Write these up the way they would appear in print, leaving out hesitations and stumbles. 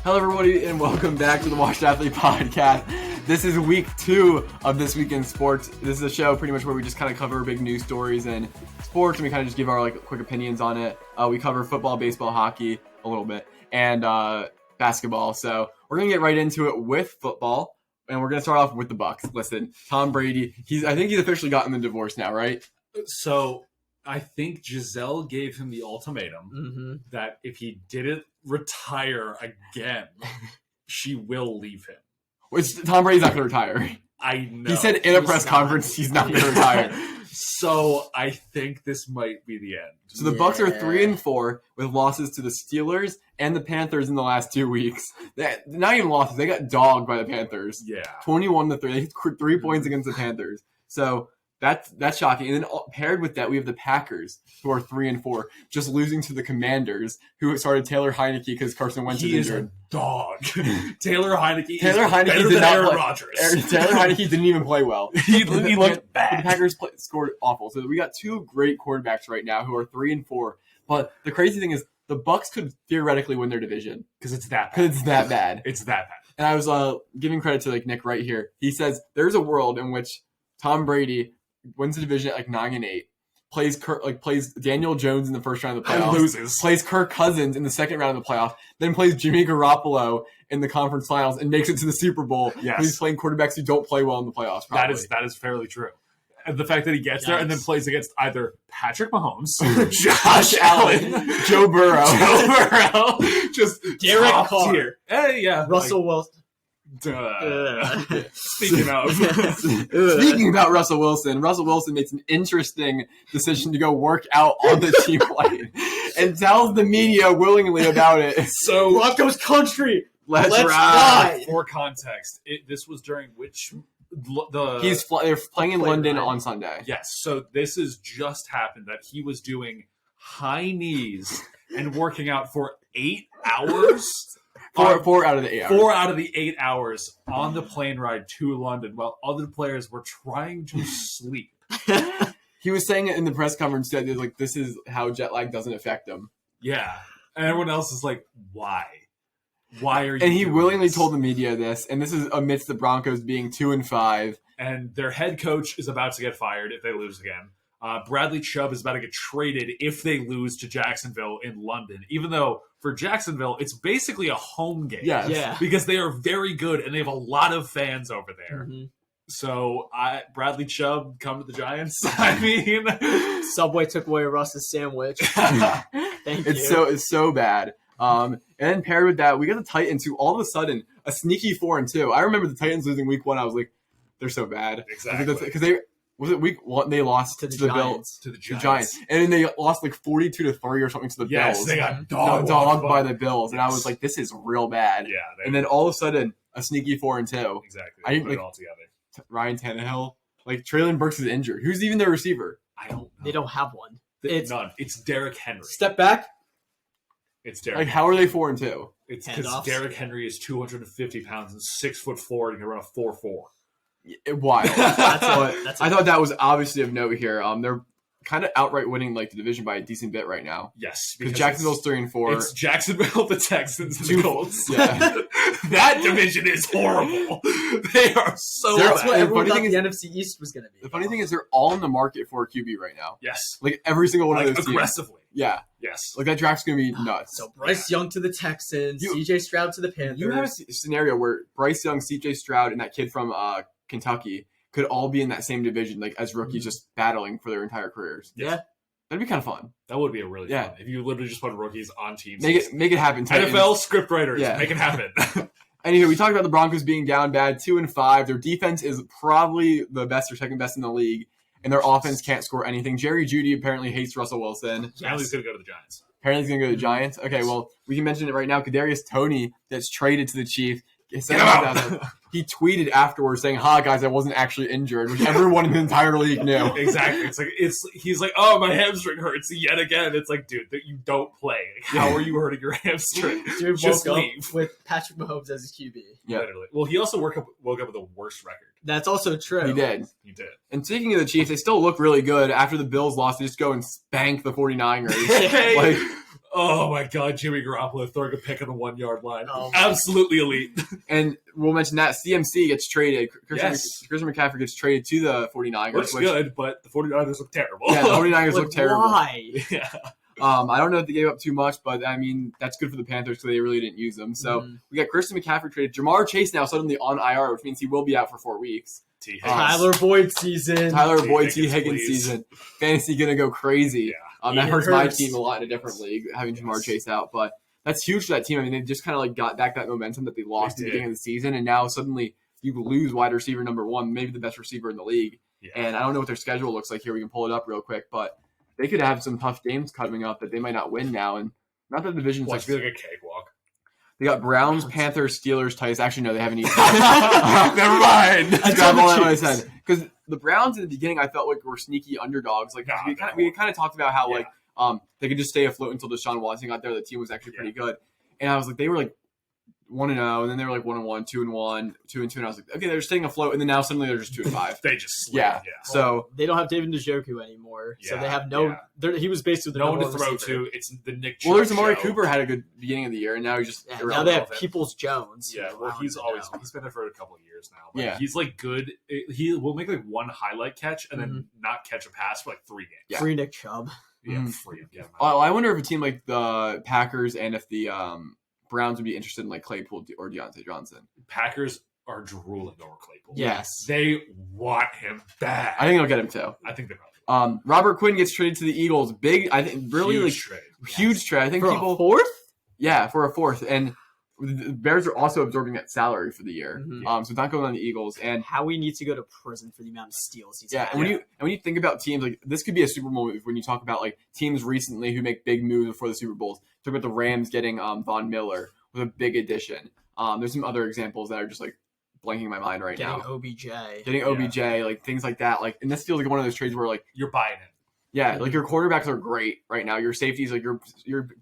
Hello, everybody, and welcome back to the Washed Athlete Podcast. This is week 2 of This Week in Sports. This is a show pretty much where we just kind of cover big news stories and sports, and we kind of just give our quick opinions on it. We cover football, baseball, hockey a little bit, and basketball. So we're gonna get right into it with football, and we're gonna start off with the Bucks. Listen, Tom Brady. I think he's officially gotten the divorce now, right? So I think Giselle gave him the ultimatum that if he didn't retire again, she will leave him. Which Tom Brady's not going to retire. I know. He said in a press conference he's not going to retire. So I think this might be the end. So the Bucks are 3-4 with losses to the Steelers and the Panthers in the last 2 weeks. Not even losses; they got dogged by the Panthers. Yeah, 21-3. They scored 3 points against the Panthers. So that's shocking. And then paired with that, we have the Packers, who are 3-4, just losing to the Commanders, who started Taylor Heineke because Carson Wentz is injured. A dog. Taylor Heineke better than Aaron Rodgers. Taylor Heineke didn't even play well. He looked bad. The Packers scored awful. So we got 2 great quarterbacks right now who are 3-4. But the crazy thing is, the Bucks could theoretically win their division because it's that bad. It's that bad. It's that bad. And I was giving credit to Nick right here. He says there's a world in which Tom Brady wins the division at 9-8, plays Daniel Jones in the first round of the playoffs, and loses, plays Kirk Cousins in the second round of the playoff, then plays Jimmy Garoppolo in the conference finals and makes it to the Super Bowl. Yes. He's playing quarterbacks who don't play well in the playoffs. Probably. That is fairly true. And the fact that he gets there and then plays against either Patrick Mahomes, Josh Allen, Joe Burrow, just Derek top Carr, tier. Hey, yeah, Russell Wilson. Speaking about Russell Wilson made some interesting decision to go work out on the team plane and tells the media willingly about it. So Broncos country. Let's ride. For context, this was during which they're playing in London on Sunday. Yes, so this has just happened that he was doing high knees and working out for 8 hours. 4 out of the 8 hours. 4 out of the 8 hours on the plane ride to London while other players were trying to sleep. He was saying it in the press conference that this is how jet lag doesn't affect him. Yeah. And everyone else is like, why? Why are you And he willingly this? told the media this, and this is amidst the Broncos being 2-5. And their head coach is about to get fired if they lose again. Bradley Chubb is about to get traded if they lose to Jacksonville in London, even though for Jacksonville, it's basically a home game. Yes. Yeah. Because they are very good and they have a lot of fans over there. Mm-hmm. So, Bradley Chubb, come to the Giants. I mean, Subway took away Russ's sandwich. Thank you. It's so bad. And then paired with that, we got the Titans, who all of a sudden a sneaky 4-2. I remember the Titans losing week 1. I was like, they're so bad. Exactly. Because was it week 1 they lost to the Bills, to the Giants, and then they lost 42-3 or something to the Bills. Yes, they got dogged by the Bills, and I was like, this is real bad. Yeah, and then all of a sudden a sneaky 4-2. Exactly. I didn't put it all together. Ryan Tannehill, Traylon Burks is injured. Who's even their receiver? I don't know. They don't have one. It's none. It's Derrick Henry. Step back. It's Derrick. How are they 4-2? It's because Derrick Henry is 250 pounds and 6'4" and can run a 4.4. Wild. That's I thought that was obviously of note here. They're kind of outright winning the division by a decent bit right now. Yes, because Jacksonville's 3-4. It's Jacksonville, the Texans, and the Colts. Yeah, that division is horrible. They are so. That's bad. what everyone thought thing the NFC East was going to be. The funny thing is they're all in the market for a QB right now. Yes, every single one of those aggressively. Teams. Yeah. Yes. That draft's going to be nuts. So Bryce Young to the Texans, CJ Stroud to the Panthers. You have a scenario where Bryce Young, CJ Stroud, and that kid from Kentucky could all be in that same division, as rookies, just battling for their entire careers. Yeah. That'd be kind of fun. That would be a really fun. If you literally just put rookies on teams. Make it happen. Titans. NFL script writers, make it happen. Anyway, we talked about the Broncos being down bad, 2-5. Their defense is probably the best or second best in the league, and their offense can't score anything. Jerry Jeudy apparently hates Russell Wilson. Apparently he's going to go to the Giants. Apparently he's going to go to the Giants. Okay, well, we can mention it right now. Kadarius Toney that's traded to the Chiefs. He tweeted afterwards saying, "Hi guys, I wasn't actually injured," which everyone in the entire league knew. Exactly. He's like, "Oh, my hamstring hurts yet again." It's like, dude, that you don't play. How are you hurting your hamstring? Dude, just woke leave up with Patrick Mahomes as his QB. Yeah, literally. Well, he also woke up with the worst record. That's also true. He did. And speaking of the Chiefs, they still look really good. After the Bills lost, they just go and spank the 49ers. Oh my God, Jimmy Garoppolo throwing a pick on the 1 yard line. Oh. Absolutely elite. And we'll mention that CMC gets traded. Christian McCaffrey gets traded to the 49ers. Looks good, but the 49ers look terrible. Yeah, the 49ers look terrible. Why? Yeah. I don't know if they gave up too much, but I mean, that's good for the Panthers because they really didn't use them. So we got Christian McCaffrey traded. Jamar Chase now suddenly on IR, which means he will be out for 4 weeks. T. Higgins. Tyler Boyd season. Tyler Boyd, T. T. Higgins please. season. Fantasy going to go crazy. Yeah. That It hurts my hurts. team a lot in a different league, having Jamar Chase out. But that's huge for that team. I mean, they just kind of like got back that momentum that they lost They at the did. beginning of the season, and now suddenly you lose wide receiver number 1, maybe the best receiver in the league. Yeah. And I don't know what their schedule looks like here. We can pull it up real quick, but they could have some tough games coming up that they might not win now. And not that the division's Watch like me like a cakewalk. they got Browns, Panthers, Steelers, Titans. Actually, no, they haven't even. Never mind. I grabbed all that what I said because the Browns in the beginning I felt like were sneaky underdogs. Like Nah, we kind of talked about how Yeah. like they could just stay afloat until Deshaun Watson got there. The team was actually pretty good, and I was like they were like 1-0, and then they were like 1-1, 2-1, 2-2, and I was like okay, they're staying afloat, and then now suddenly they're just 2-5. They just slid. Yeah. So They don't have David Njoku anymore, so Yeah, they have no. He was basically the No one to number throw receiver. to. It's the Nick well, there's Chubb Amari show. Cooper had a good beginning of the year, and now he's just Yeah, now irrelevant. they have Peoples Jones. Yeah, well, he's been there for a couple of years now. But Yeah. he's like good. He will make like one highlight catch and then not catch a pass for like 3 games. Yeah. Free Nick Chubb. Yeah, Mhm. free him. Get him out. Oh, I wonder if a team like the Packers and if the Browns would be interested in like Claypool or Deontay Johnson. Packers are drooling over Claypool. Yes. They want him bad. I think they'll get him too. I think they probably will. Robert Quinn gets traded to the Eagles. Big, I think, really Huge like trade. huge trade. I think For people, a fourth? yeah, for a fourth. And the Bears are also absorbing that salary for the year. Mhm. So not going on the Eagles. And How we need to go to prison for the amount of steals he's yeah, had. and when you think about teams like this, could be a Super Bowl move when you talk about like teams recently who make big moves before the Super Bowls. Talk about the Rams getting Von Miller was a big addition. There's some other examples that are just like blanking my mind right Getting now. OBJ. Getting OBJ, like things like that. Like, and this feels like one of those trades where like You're buying it. yeah, like your quarterbacks are great right now. Your safeties, like your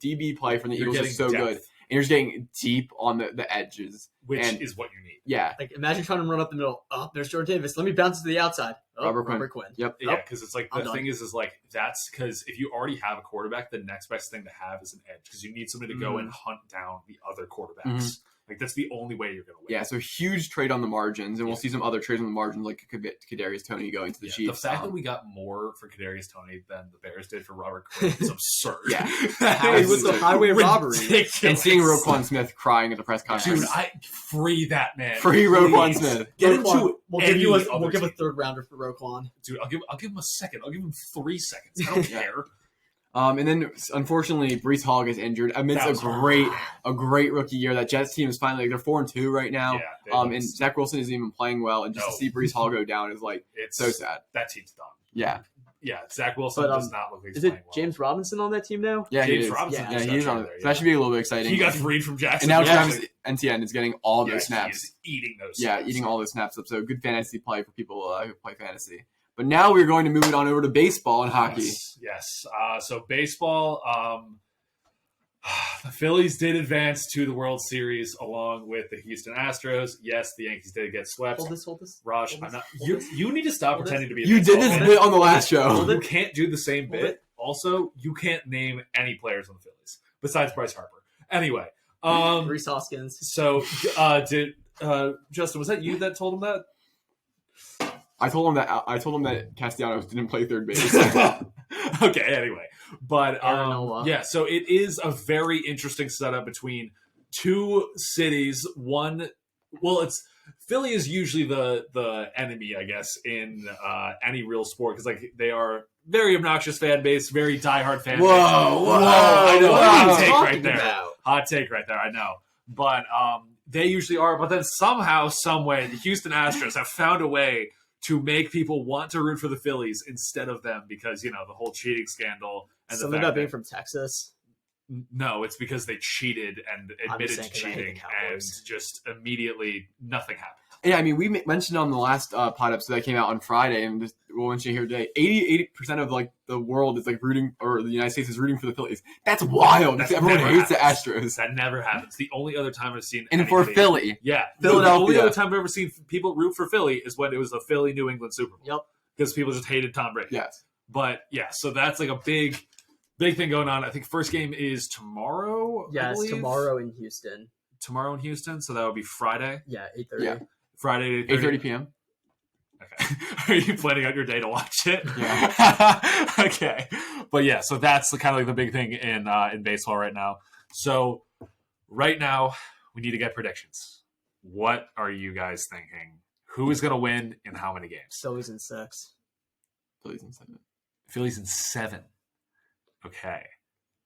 DB play from the You're Eagles getting is so depth, good, and you're just getting deep on the edges. which And- is what you need. Yeah, Like, imagine trying to run up the middle. Oh, there's Jordan Davis. Let me bounce it to the outside. Oh, Robert Quinn. Yep. Yeah, because it's like I'm the done. thing is like that's because if you already have a quarterback, the next best thing to have is an edge because you need somebody to go and hunt down the other quarterbacks. Like that's the only way you're going to win. Yeah, so huge trade on the margins, and we'll see some other trades on the margins, like Kadarius Toney going to the Yeah, Chiefs. the fact that we got more for Kadarius Toney than the Bears did for Robert Quinn is absurd. Yeah. It was a highway robbery. Ridiculous. and seeing Roquan Smith crying at the press conference. Dude, I free that man. Free Roquan Please. Smith. Get Roquan, into we'll any give you other we'll give a team. third rounder for Roquan. Dude, I'll give him a second. I'll give him 3 seconds. I don't Yeah. care. And then unfortunately, Breece Hall gets injured amidst That was a great rookie year. That Jets team is finally like, they're 4-2 right now. Yeah, they And lost. Zach Wilson isn't even playing well, and just to No. see Breece Hall go down is like It's so sad. That team's done. Yeah, Yeah, Zach Wilson But, does not look like he's Is it playing well. James Robinson on that team now? yeah, James he is. Robinson Yeah, Yeah, just he is got on. traded So there, that should be a little bit exciting. He got freed from and Jackson. now Yeah. Travis Etienne is getting all those snaps. He is eating those. Yeah, snaps. eating all those snaps up. So good fantasy play for people who play fantasy. But now we're going to move it on over to baseball and hockey. Yes. So baseball. The Phillies did advance to the World Series along with the Houston Astros. Yes, the Yankees did get swept. Hold this. Raj, Hold I'm not, this, you, hold this. you need to stop Hold pretending to be a You did baseball this fan. bit on the last Hold show. You can't do the same Hold bit. Also, you can't name any players on the Phillies besides Bryce Harper. Anyway, Reese Hoskins. so did Justin? Was that you that told him that? I told him that Castellanos didn't play third base. Okay, anyway. But Aaron Nola. yeah, so it is a very interesting setup between two cities. It's Philly is usually the enemy, I guess, in any real sport because like they are very obnoxious fan base, very diehard fan base. Whoa, I know, what hot are you take talking right there. about? Hot take right there, I know. But they usually are. But then somehow, someway, the Houston Astros have found a way to make people want to root for the Phillies instead of them because, you know, the whole cheating scandal. And Something the fact about being that, from Texas. no, it's because they cheated and I'm just admitted to saying 'cause I hate cheating the and Cowboys. just immediately nothing happened. Yeah, I mean, we mentioned on the last pod episode that came out on Friday, and just we'll mention here today. 80% of like the world is like rooting, or the United States is rooting for the Phillies. That's wild. That's Everyone never hates happens. the Astros. That never happens. The only other time I've seen And for anybody- Philly, Yeah, Philadelphia. The only other time I've ever seen people root for Philly is when it was the Philly New England Super Bowl. Yep. Because people just hated Tom Brady. yes. But yeah, so that's like a big big thing going on. I think first game is tomorrow. Yes, tomorrow in Houston. Tomorrow in Houston, so that would be Friday. Yeah, 8:30. Yeah. Friday, 8:30 p.m. Okay. Are you planning out your day to watch it? Yeah. Okay. But yeah, so that's kind of like the big thing in baseball right now. So right now, we need to get predictions. What are you guys thinking? Who is going to win in how many games? Phillies in 6. Phillies in 7. Phillies in 7. Okay.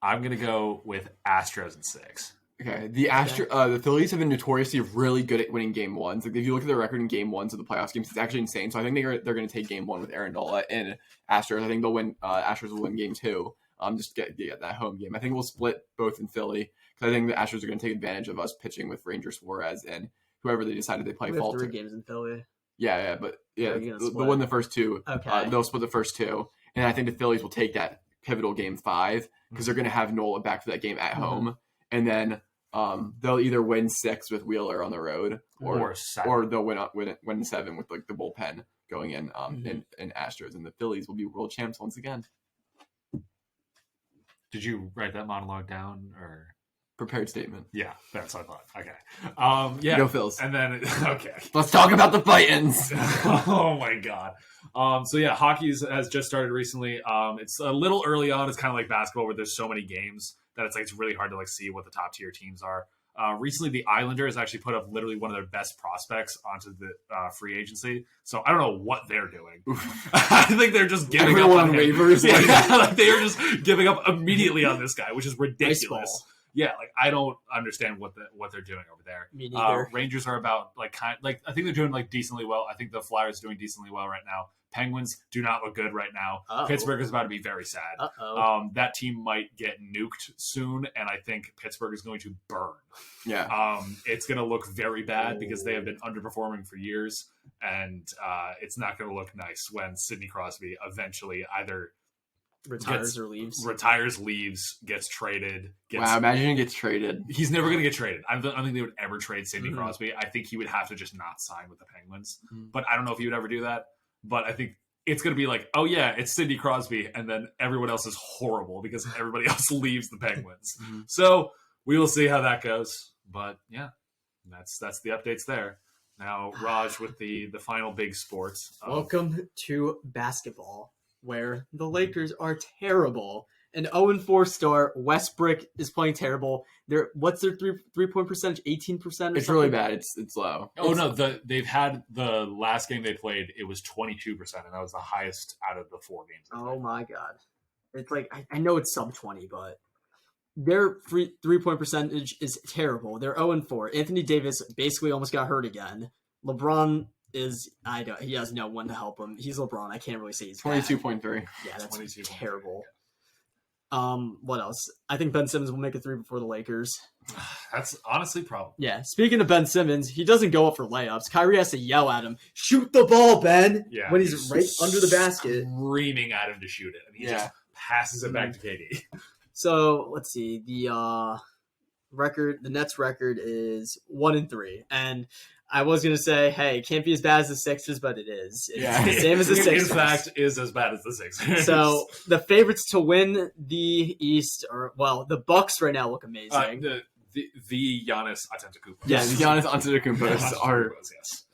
I'm going to go with Astros in 6. Okay, the Phillies have been notoriously really good at winning game ones. Like if you look at their record in game ones of the playoffs games, it's actually insane. So I think they're going to take game 1 with Aaron Nola and Astros. I think they'll win. Astros will win game 2. Just get that home game. I think we'll split both in Philly because I think the Astros are going to take advantage of us pitching with Ranger Suarez and whoever they decided they play. We have 3 games in Philly. Yeah, but They'll win the first 2. Okay, They'll split the first 2, and I think the Phillies will take that pivotal game 5 because they're going to have Nola back for that game at home, and then. They'll either win 6 with Wheeler on the road, or they'll win 7 with like the bullpen going in Astros, and the Phillies will be world champs once again. Did you write that monologue down or prepared statement? Yeah, that's what I thought. Okay, yeah, go Phils. And then okay, let's talk about the Titans. Oh my god. So yeah, hockey has just started recently. It's a little early on. It's kind of like basketball where there's so many games that it's really hard to like see what the top tier teams are. Recently, the Islanders actually put up literally one of their best prospects onto the free agency. So I don't know what they're doing. I think they're just giving up on waivers. Yeah, like they are just giving up immediately on this guy, which is ridiculous. Yeah, like I don't understand what they're doing over there. Me neither. Rangers are about I think they're doing like decently well. I think the Flyers are doing decently well right now. Penguins do not look good right now. Uh-oh. Pittsburgh is about to be very sad. That team might get nuked soon, and I think Pittsburgh is going to burn. Yeah. It's going to look very bad because they have been underperforming for years, and it's not going to look nice when Sidney Crosby eventually either retires, leaves, gets traded. Wow, imagine he gets traded. He's never going to get traded. I don't think they would ever trade Sidney Crosby. I think he would have to just not sign with the Penguins. But I don't know if he would ever do that. But I think it's going to be like, oh yeah, it's Sidney Crosby, and then everyone else is horrible because everybody else leaves the Penguins. So we will see how that goes. But yeah, that's the updates there. Now, Raj, with the final big sports. Welcome to basketball, where the Lakers are terrible. An 0-4 start. Westbrook is playing terrible. What's their 3-point percentage? 18%? It's really bad. It's low. They've had the last game they played. It was 22%, and that was the highest out of the 4 games. Oh my god! It's like I know it's sub 20, but their 3-point percentage is terrible. They're 0-4. Anthony Davis basically almost got hurt again. LeBron he has no one to help him. He's LeBron. I can't really say he's 22.3. Yeah, that's terrible. What else? I think Ben Simmons will make a 3 before the Lakers. That's honestly probably. Yeah. Speaking of Ben Simmons, he doesn't go up for layups. Kyrie has to yell at him, "Shoot the ball, Ben!" Yeah, when he's right under the basket, screaming at him to shoot it, and he just passes it back to KD. So let's see. The Nets record is 1-3, and I was gonna say, hey, it can't be as bad as the Sixers, but it is. It's the same as the Sixers. In fact, is as bad as the Sixers. So the favorites to win the East the Bucks right now look amazing. The Giannis Antetokounmpo. Yeah, the Giannis Antetokounmpo are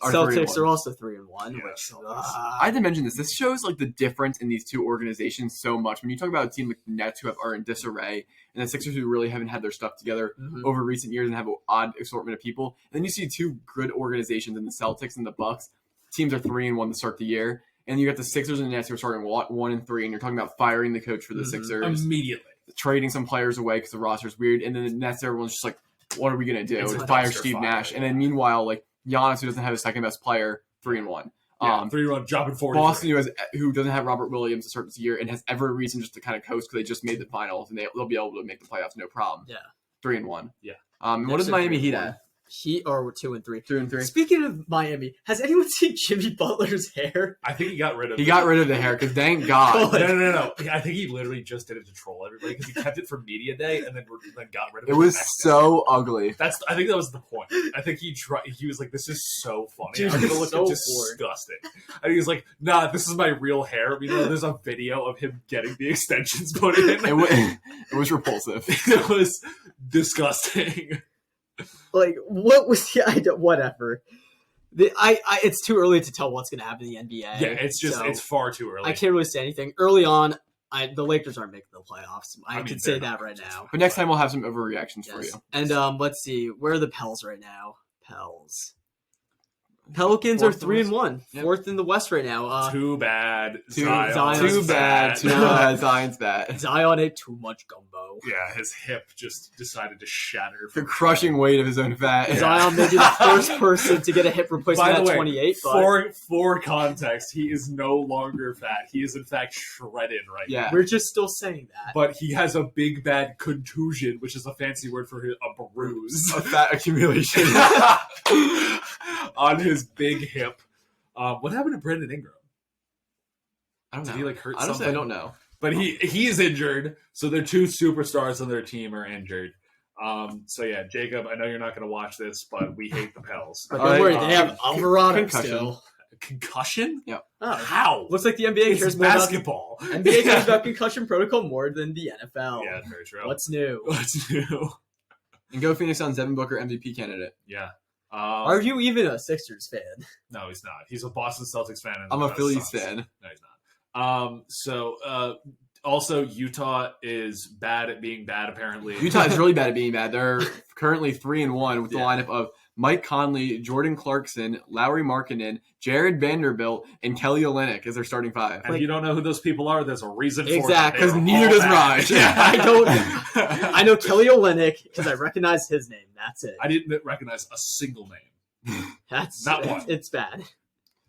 Celtics are also 3-1. Yes. I had to mention this. This shows like the difference in these two organizations so much. When you talk about a team like the Nets who are in disarray, and the Sixers who really haven't had their stuff together over recent years and have an odd assortment of people, and then you see two good organizations in the Celtics and the Bucks. Teams are 3-1 to start the year, and you got the Sixers and the Nets who are starting 1-3, and you're talking about firing the coach for the Sixers immediately. Trading some players away because the roster's weird, and then the Nets, everyone's just like, what are we going to do? Fire Steve Nash. And then meanwhile, like Giannis, who doesn't have his second best player, 3-1. 3-1, dropping 40. Boston, who doesn't have Robert Williams to start this year and has every reason just to kind of coast because they just made the finals and they'll be able to make the playoffs no problem. Yeah. 3-1. Yeah. And what is Miami Heat at? Or 2-3. 2-3. Speaking of Miami, has anyone seen Jimmy Butler's hair? I think he got rid of He it. got rid of the hair because thank God. No. I think he literally just did it to troll everybody because he kept it for media day and then got rid of it. It was the next so ugly. day. I think that was the point. I think he was like, "This is so funny. Dude, I'm gonna look so disgusting." And he was like, "Nah, this is my real hair." You know, there's a video of him getting the extensions put in. It was repulsive. It was disgusting. Like, what was the whatever. It's too early to tell what's going to happen in the NBA. Yeah, it's far too early. I can't really say anything. Early on, the Lakers aren't making the playoffs. I can say that right now. But next time we'll have some overreactions for you. And let's see, where are the Pels right now? Pelicans are 3-1, fourth in the West right now. Too bad. Zion's Too bad. Zion's bad. Zion ate too much gumbo. Yeah, his hip just decided to shatter. The crushing weight of his own fat. Zion may be the first person to get a hip replacement By the at way, 28. But for context, he is no longer fat. He is in fact shredded right now. we're just still saying that. But he has a big bad contusion, which is a fancy word for a bruise. A fat accumulation. On his big hip. What happened to Brandon Ingram? I don't know. Did he hurt Honestly, something? I don't know. But he's injured, so their two superstars on their team are injured. So yeah, Jacob, I know you're not going to watch this, but we hate the Pels. But don't worry, they have Alvarado concussion. still. Concussion? Yeah. Oh, How? looks like the NBA It's cares more about basketball. NBA cares about concussion protocol more than the NFL. Yeah, very true. What's new? What's new? And go Phoenix Suns, Devin Booker MVP candidate. Yeah. Are you even a Sixers fan? No, he's not. He's a Boston Celtics fan. And I'm a the Phillies Suns. fan. No, he's not. Also, Utah is bad at being bad, apparently. Utah is really bad at being bad. They're currently 3-1 with the lineup of Mike Conley, Jordan Clarkson, Lauri Markkanen, Jared Vanderbilt, and Kelly Olynyk as their starting five. And if you don't know who those people are, there's a reason for it. Exactly, because neither does Raj. Yeah. I know Kelly Olynyk because I recognize his name. That's it. I didn't recognize a single name. That's Not one. It's bad.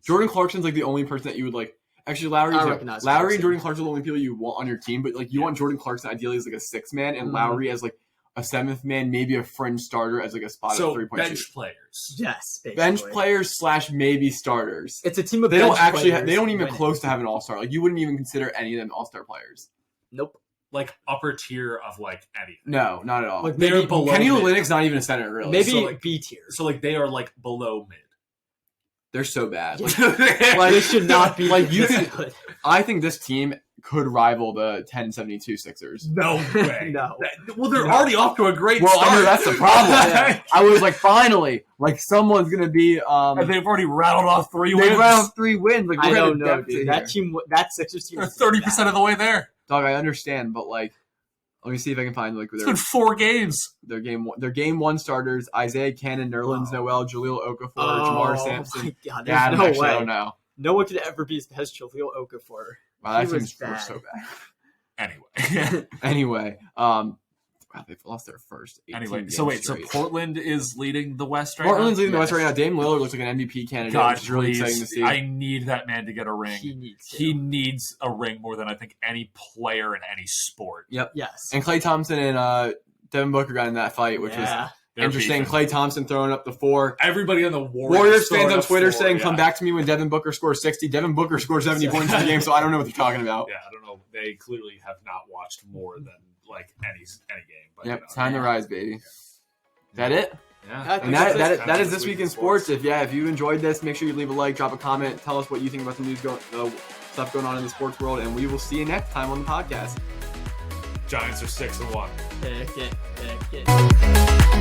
Jordan Clarkson's like the only person that you would like. Actually, Lowry I recognize and Clarkson. Jordan Clarkson are the only people you want on your team, but like you want Jordan Clarkson ideally as like a sixth man, and Lowry as like a seventh man, maybe a fringe starter as like a spot at 3-point bench shooter. players. Yes, basically. Bench players / maybe starters. It's a team of They don't bench actually. players They don't even winning. close to have an all-star. Like you wouldn't even consider any of them all-star players. Nope. Like upper tier of like anything. No, not at all. Like They're maybe below Kenny mid. Olynyk's not even a center, really. Maybe So, like- B tier. So like they are like below mid. They're so bad. Yeah. Like, They should not be like you this could. good. I think this team could rival the 1072 Sixers. No way. No. Well, they're already off to a great Well, start. I know that's the problem. Yeah. I was like, finally, like someone's gonna be. And they've already rattled off 3 wins. They round 3 wins. Like I we're don't gonna know, depth dude. it That here. team, that Sixers team, They're is really 30% bad. of the way there. Dog, I understand, but like, let me see if I can find like It's been 4 games. their game one starters: Isaiah Cannon, Nerlens Noel, Jaleel Okafor, Oh Jamar Sampson. my God, Yeah, there's no actually, I way. don't know. No one could ever be as bad as Jaleel Okafor. Wow, that He was team's bad. so bad. Anyway. Anyway, wow, they've lost their first. 18 Anyway, games so wait, straight. so Portland is leading the West right Portland's now? leading the West right now. Dame Lillard looks like an MVP candidate, God, which is really please. exciting to see. I need that man to get a ring. He needs to. He needs a ring more than I think any player in any sport. Yep. Yes. And Klay Thompson and Devin Booker got in that fight, which was They're interesting. beefing. Klay Thompson throwing up the 4. Everybody on the Warriors fans throwing on up Twitter 4, saying, yeah. "Come back to me when Devin Booker scores 60." Devin Booker scores 70 points in the game, so I don't know what they're talking about. Yeah, I don't know. They clearly have not watched more than like any game. But, Yep, you know, time to rise, baby. Is that it? Yeah. And that is this week in sports. If you enjoyed this, make sure you leave a like, drop a comment, tell us what you think about the news stuff going on in the sports world, and we will see you next time on the podcast. Giants are 6-1. Pick it.